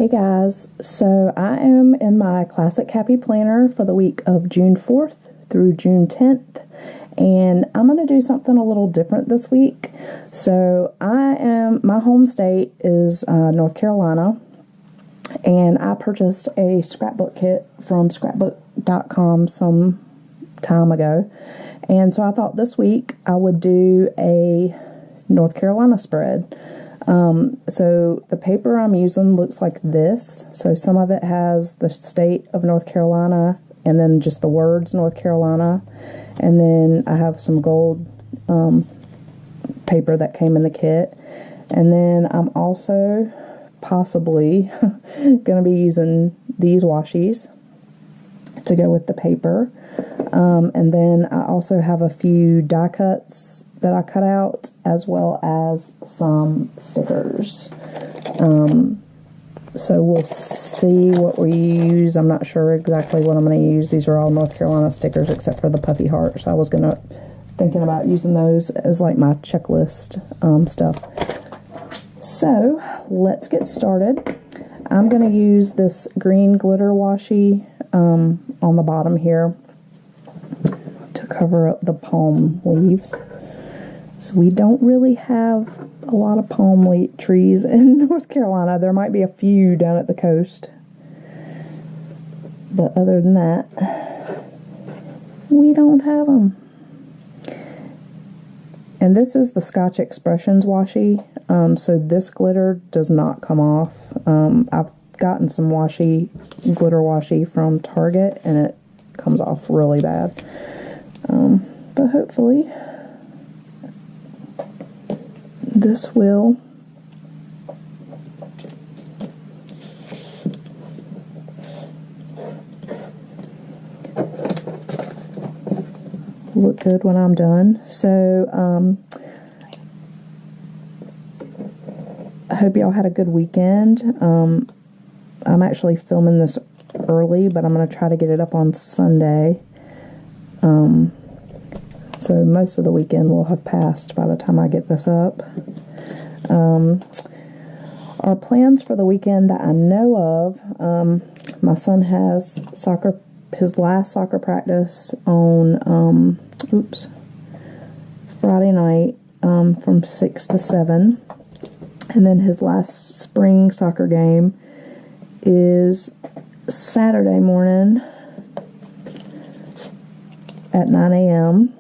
guys, so I am in my Classic Happy Planner for the week of June 4th through June 10th, and I'm going to do something a little different this week. So my home state is North Carolina, and I purchased a scrapbook kit from scrapbook.com some time ago, and so I thought this week I would do a North Carolina spread. So the paper I'm using looks like this. So some of it has the state of North Carolina and then just the words North Carolina. And then I have some gold paper that came in the kit. And then I'm also possibly going to be using these washies to go with the paper. And then I also have a few die cuts that I cut out, as well as some stickers. So we'll see what we use. I'm not sure exactly what I'm going to use. These are all North Carolina stickers except for the puppy heart. So I was thinking about using those as like my checklist stuff. So let's get started. I'm going to use this green glitter washi on the bottom here to cover up the palm leaves. So we don't really have a lot of palm trees in North Carolina. There might be a few down at the coast. But other than that, we don't have them. And this is the Scotch Expressions washi. So this glitter does not come off. I've gotten some glitter washi from Target, and it comes off really bad. But hopefully this will. Look good when I'm done. So I hope y'all had a good weekend. I'm actually filming this early, but I'm going to try to get it up on Sunday. So most of the weekend will have passed by the time I get this up. Our plans for the weekend that I know of, my son has his last soccer practice on Friday night from 6 to 7. And then his last spring soccer game is Saturday morning at 9 a.m.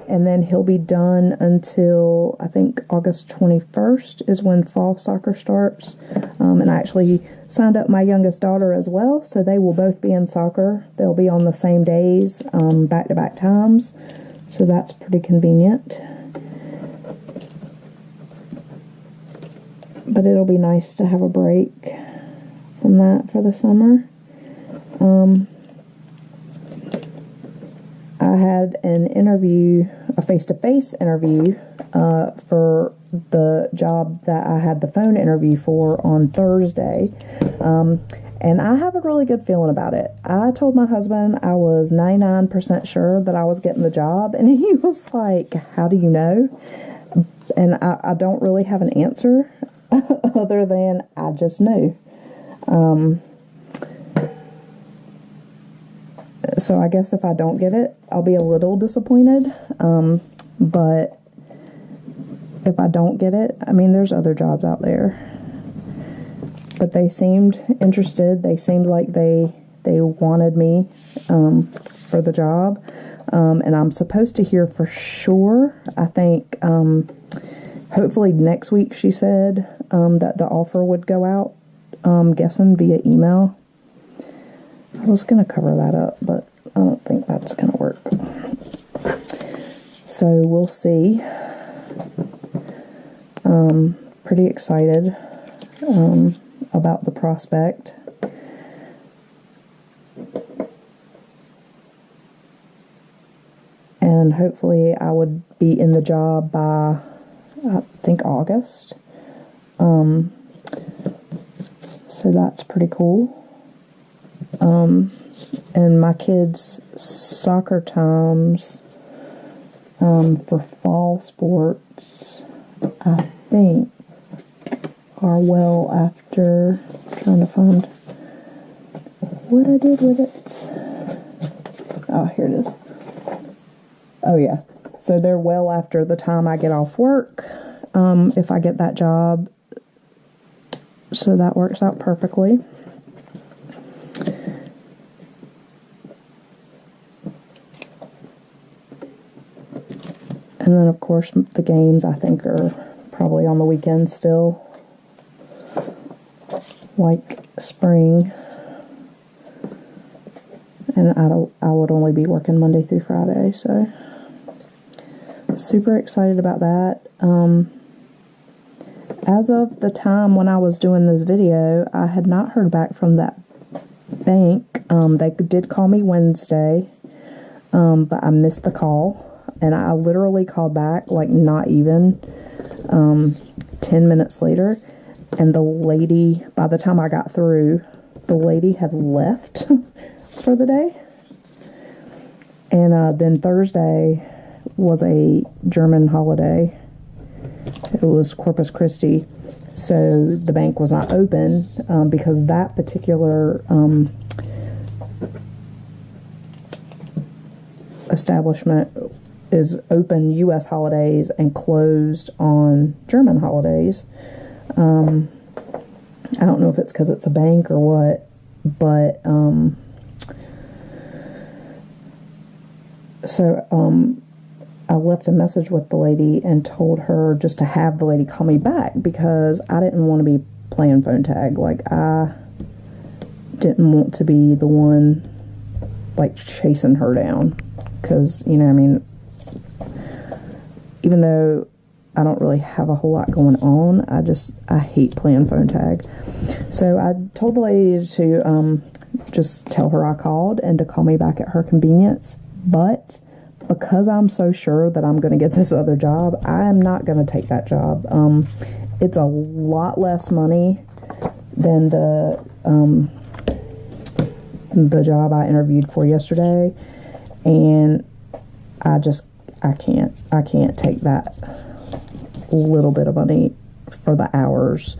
And then he'll be done until, I think, August 21st is when fall soccer starts. And I actually signed up my youngest daughter as well, so they will both be in soccer. They'll be on the same days, back-to-back times. So that's pretty convenient. But it'll be nice to have a break from that for the summer. I had an interview, a face-to-face interview, for the job that I had the phone interview for on Thursday. And I have a really good feeling about it. I told my husband I was 99% sure that I was getting the job, and he was like, "How do you know?" And I don't really have an answer other than I just knew. So I guess if I don't get it, I'll be a little disappointed. But if I don't get it, I mean, there's other jobs out there. But they seemed interested. They seemed like they wanted me for the job. And I'm supposed to hear for sure, I think, hopefully next week, she said, that the offer would go out, guessing via email. I was going to cover that up, but I don't think that's going to work. So we'll see. Pretty excited about the prospect. And hopefully I would be in the job by, I think, August. So that's pretty cool. And my kids' soccer times for fall sports, I think, are well after trying to find what I did with it. Oh, here it is. Oh, yeah. So they're well after the time I get off work, if I get that job. So that works out perfectly. And then, of course, the games, I think, are probably on the weekends still. Like spring. And I would only be working Monday through Friday, so super excited about that. As of the time when I was doing this video, I had not heard back from that bank. They did call me Wednesday, but I missed the call. And I literally called back, like, not even 10 minutes later. And the lady, by the time I got through, the lady had left for the day. And then Thursday was a German holiday. It was Corpus Christi. So the bank was not open because that particular establishment is open U.S. holidays and closed on German holidays. I don't know if it's because it's a bank or what, but I left a message with the lady and told her just to have the lady call me back because I didn't want to be playing phone tag. Like, I didn't want to be the one, like, chasing her down because, you know, I mean, even though I don't really have a whole lot going on, I hate playing phone tag. So I told the lady to just tell her I called and to call me back at her convenience. But because I'm so sure that I'm going to get this other job, I am not going to take that job. It's a lot less money than the job I interviewed for yesterday, and I can't take that little bit of money for the hours,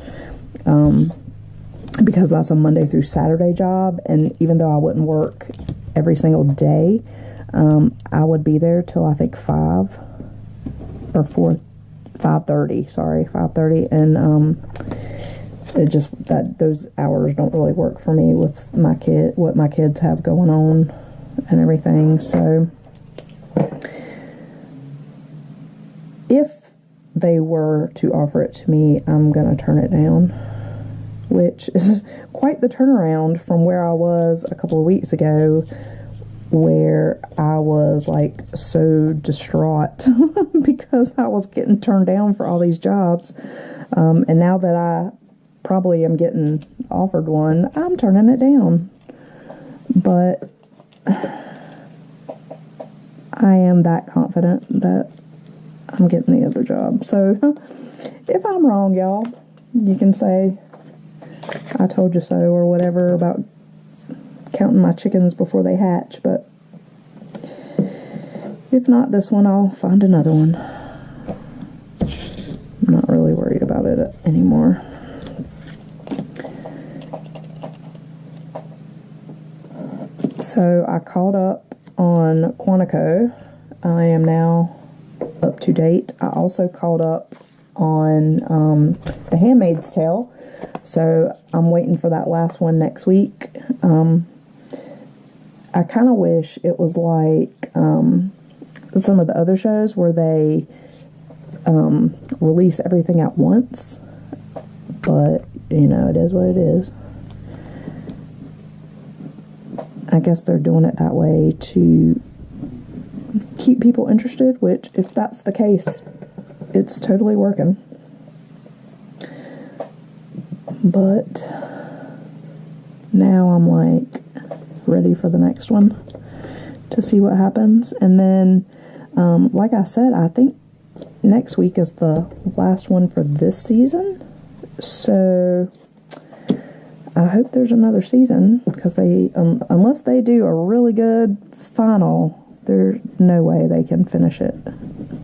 because that's a Monday through Saturday job, and even though I wouldn't work every single day, I would be there till I think 5:30, and it just, that those hours don't really work for me with what my kids have going on and everything. So if they were to offer it to me, I'm gonna turn it down, which is quite the turnaround from where I was a couple of weeks ago, where I was like so distraught because I was getting turned down for all these jobs, and now that I probably am getting offered one, I'm turning it down. But I am that confident that I'm getting the other job. So if I'm wrong, y'all, you can say I told you so or whatever about counting my chickens before they hatch, but if not this one, I'll find another one. I'm not really worried about it anymore. So I called up on Quantico. I am now up to date. I also called up on The Handmaid's Tale, so I'm waiting for that last one next week. I kind of wish it was like some of the other shows where they release everything at once, but you know, it is what it is. I guess they're doing it that way to keep people interested, which, if that's the case, it's totally working. But now I'm like ready for the next one to see what happens. And then like I said, I think next week is the last one for this season, so I hope there's another season, because they unless they do a really good final, there's no way they can finish it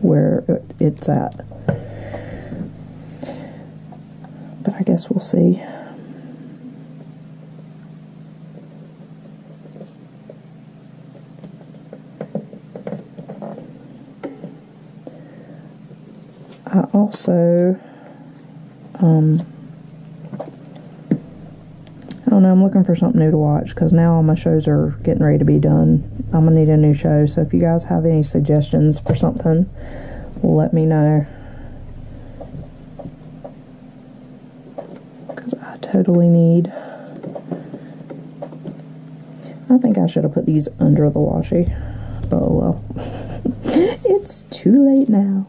where it's at. But I guess we'll see. also, I don't know, I'm looking for something new to watch because now all my shows are getting ready to be done. I'm going to need a new show, so if you guys have any suggestions for something, let me know. Because I totally need... I think I should have put these under the washi, but oh well. It's too late now.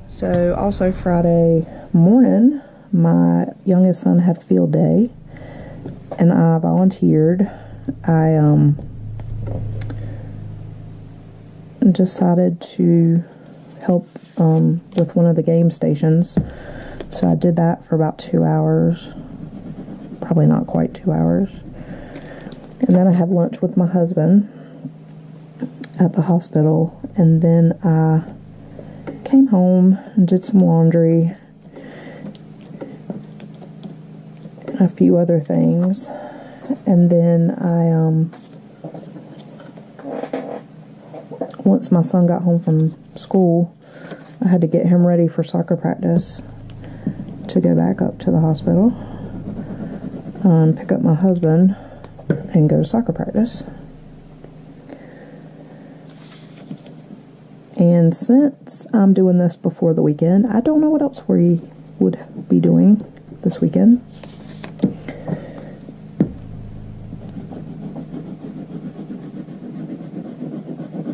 So also Friday morning, my youngest son had field day, and I volunteered. I decided to help with one of the game stations, so I did that for about 2 hours, probably not quite 2 hours, and then I had lunch with my husband at the hospital, and then I came home and did some laundry, a few other things, and then once my son got home from school, I had to get him ready for soccer practice to go back up to the hospital, pick up my husband, and go to soccer practice. And since I'm doing this before the weekend, I don't know what else we would be doing this weekend.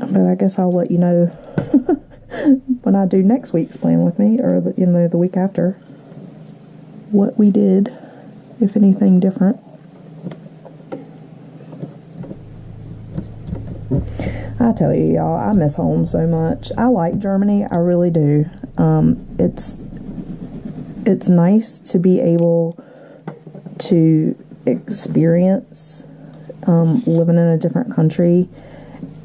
But I guess I'll let you know when I do next week's plan with me, or the week after, what we did, if anything different. I tell you, y'all, I miss home so much. I like Germany, I really do. It's nice to be able to experience living in a different country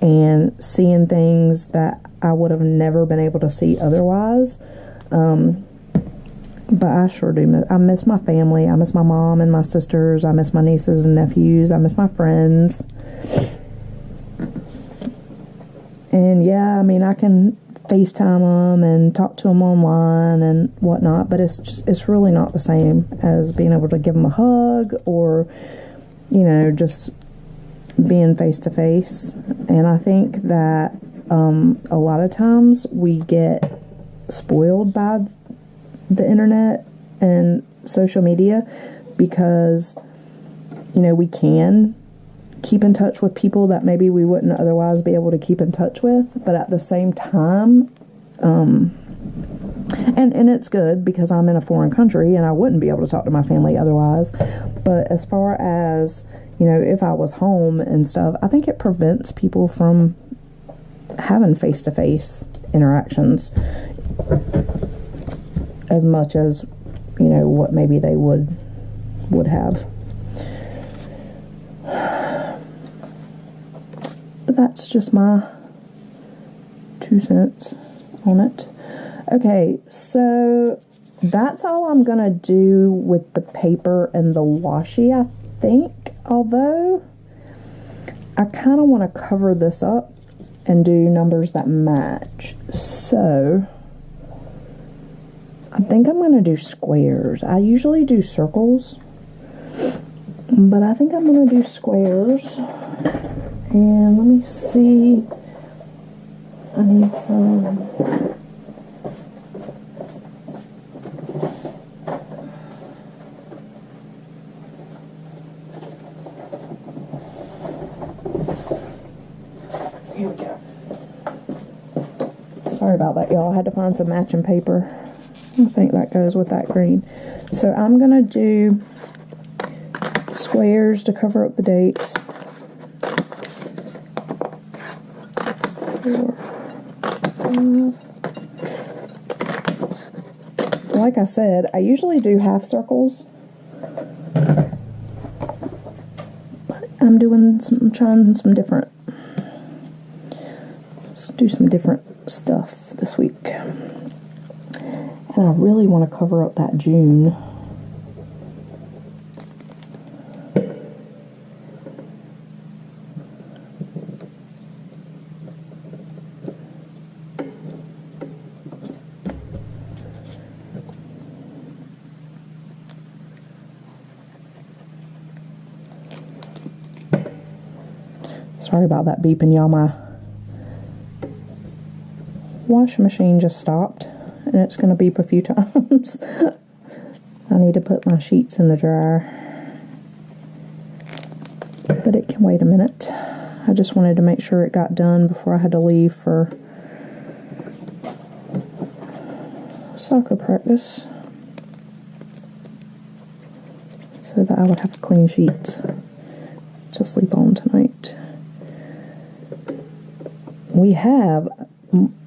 and seeing things that I would have never been able to see otherwise. But I sure do I miss my family. I miss my mom and my sisters. I miss my nieces and nephews. I miss my friends. And yeah, I mean, I can FaceTime them and talk to them online and whatnot, but it's really not the same as being able to give them a hug or, just being face to face. And I think that a lot of times we get spoiled by the internet and social media because, we can keep in touch with people that maybe we wouldn't otherwise be able to keep in touch with, but at the same time, and it's good because I'm in a foreign country and I wouldn't be able to talk to my family otherwise. But as far as, if I was home and stuff, I think it prevents people from having face-to-face interactions as much as, what maybe they would have. But that's just my 2 cents on it. Okay, so that's all I'm gonna do with the paper and the washi, I think. Although I kind of want to cover this up and do numbers that match. So I think I'm gonna do squares. I usually do circles, but I think I'm gonna do squares. And let me see. I need some. Here we go. Sorry about that, y'all. I had to find some matching paper. I think that goes with that green. So I'm going to do squares to cover up the dates. 4, 5. Like I said, I usually do half circles. But I'm trying some different. Let's do some different stuff this week. And I really want to cover up that June. Sorry about that beeping, y'all. My washing machine just stopped, and it's going to beep a few times. I need to put my sheets in the dryer, but it can wait a minute. I just wanted to make sure it got done before I had to leave for soccer practice, so that I would have clean sheets to sleep on tonight. We have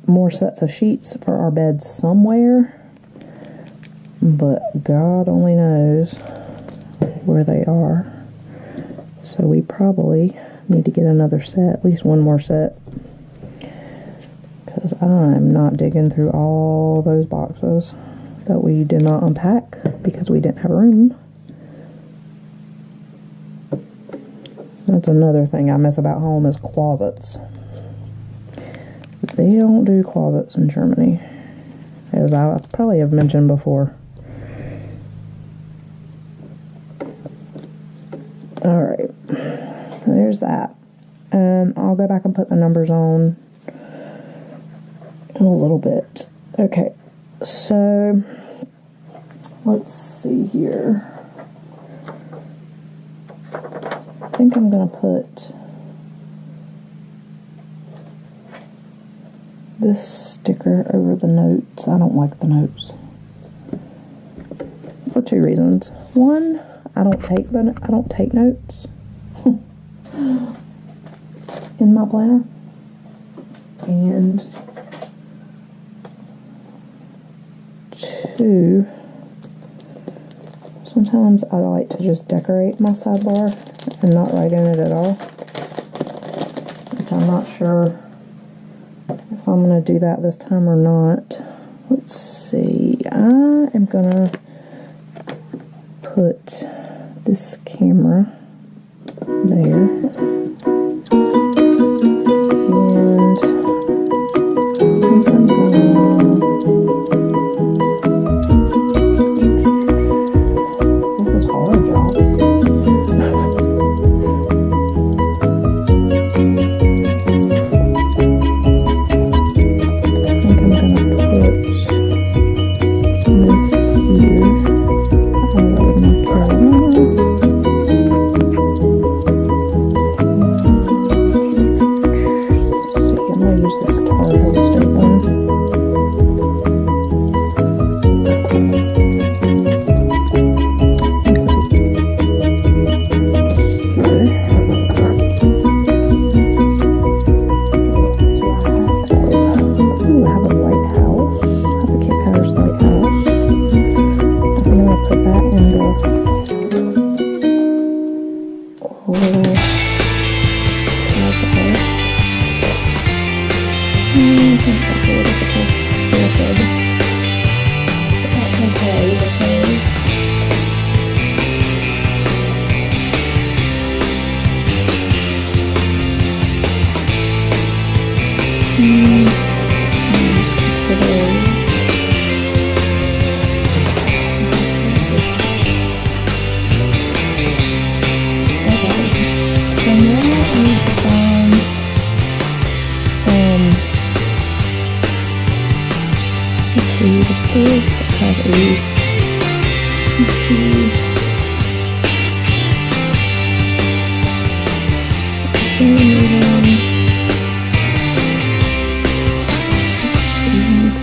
more sets of sheets for our beds somewhere, but God only knows where they are. So we probably need to get another set, at least one more set, because I'm not digging through all those boxes that we did not unpack because we didn't have room. That's another thing I miss about home is closets. They don't do closets in Germany, as I probably have mentioned before. Alright, there's that. I'll go back and put the numbers on in a little bit. Okay, so let's see here. I think I'm going to put this sticker over the notes. I don't like the notes for two reasons. One, I don't take notes in my planner, and two, sometimes I like to just decorate my sidebar and not write in it at all, which I'm not sure if I'm going to do that this time or not. Let's see. I am going to put this camera there. And I think I'm going to... This is hard, y'all.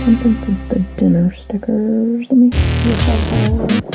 Something for the dinner stickers. Let me see if I have.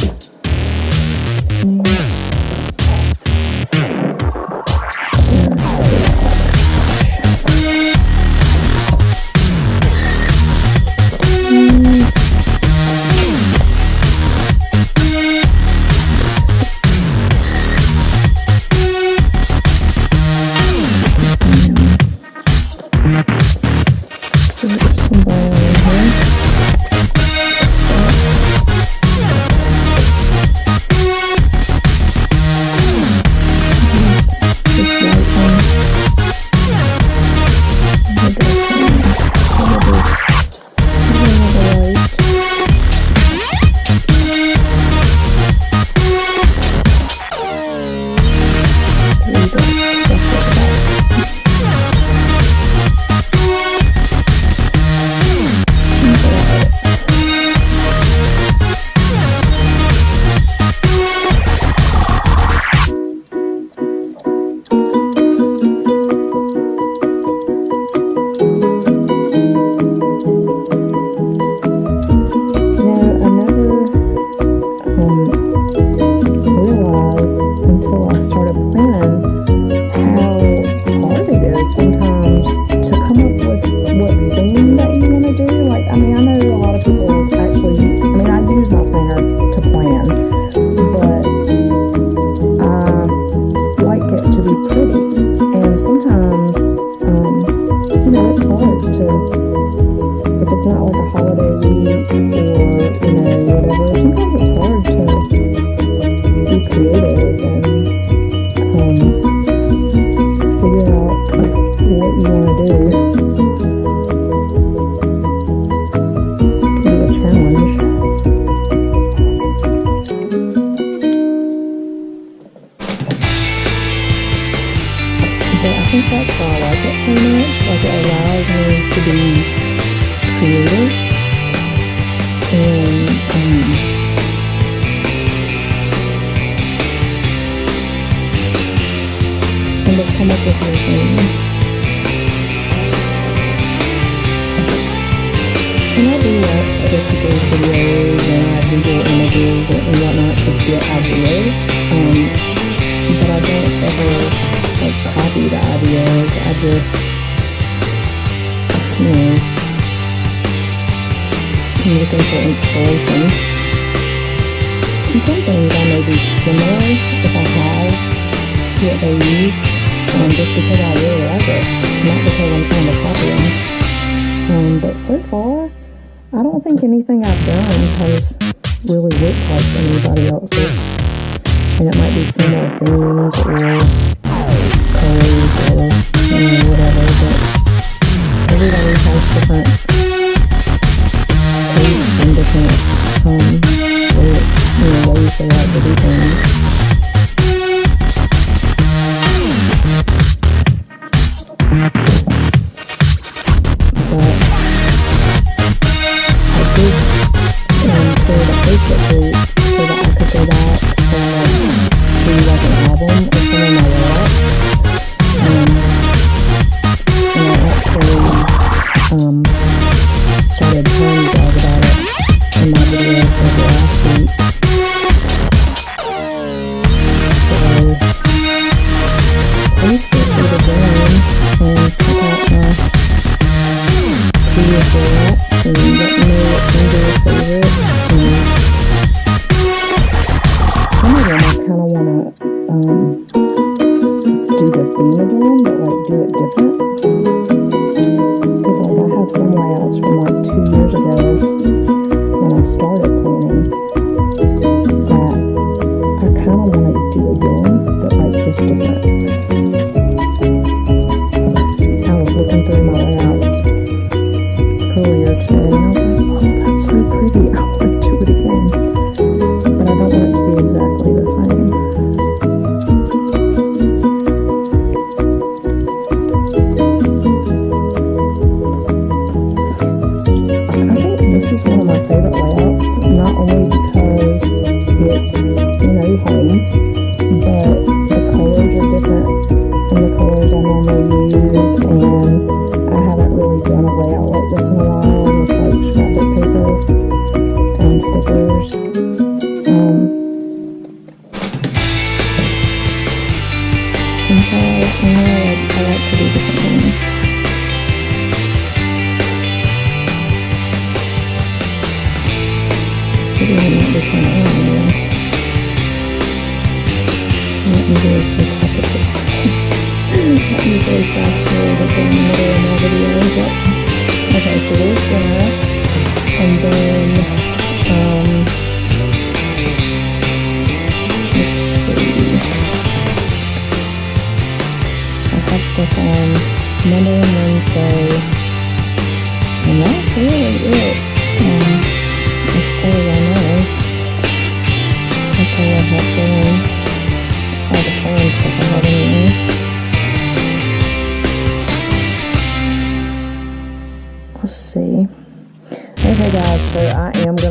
what you want to do. It can be a challenge. But I think that's why I like it so much. Like, it allows me to be creative and to come up with new things. And I do watch other people's videos and I Google images and whatnot to get ideas. But I don't ever like copy the ideas. I just, I'm looking for inspiration. And some things I may be similar if I have what they use, just because I really like it, not because I'm trying to copy them. But so far, I don't think anything I've done has really looked like anybody else's. And it might be similar themes or colors or whatever, but everybody has different tastes and different ways they like to do things.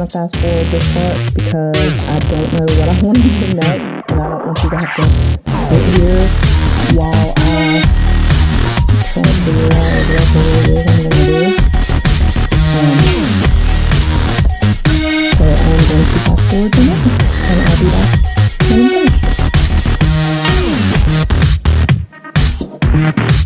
Fast forward this part because I don't know what I want to do next, and I don't want you to have to sit here while I try to figure out exactly what it is I'm going to do. So I'm going to fast forward to now, and I'll be back when I'm finished.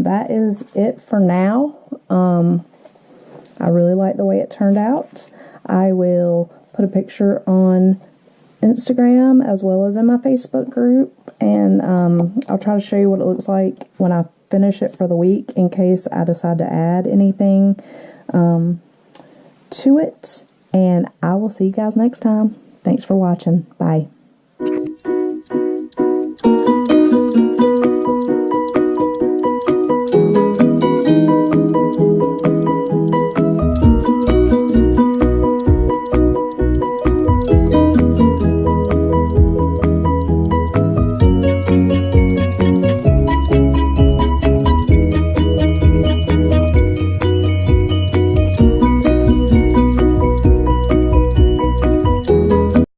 that is it for now. I really like the way it turned out. I will put a picture on Instagram as well as in my Facebook group, and I'll try to show you what it looks like when I finish it for the week in case I decide to add anything to it. And I will see you guys next time. Thanks for watching. Bye.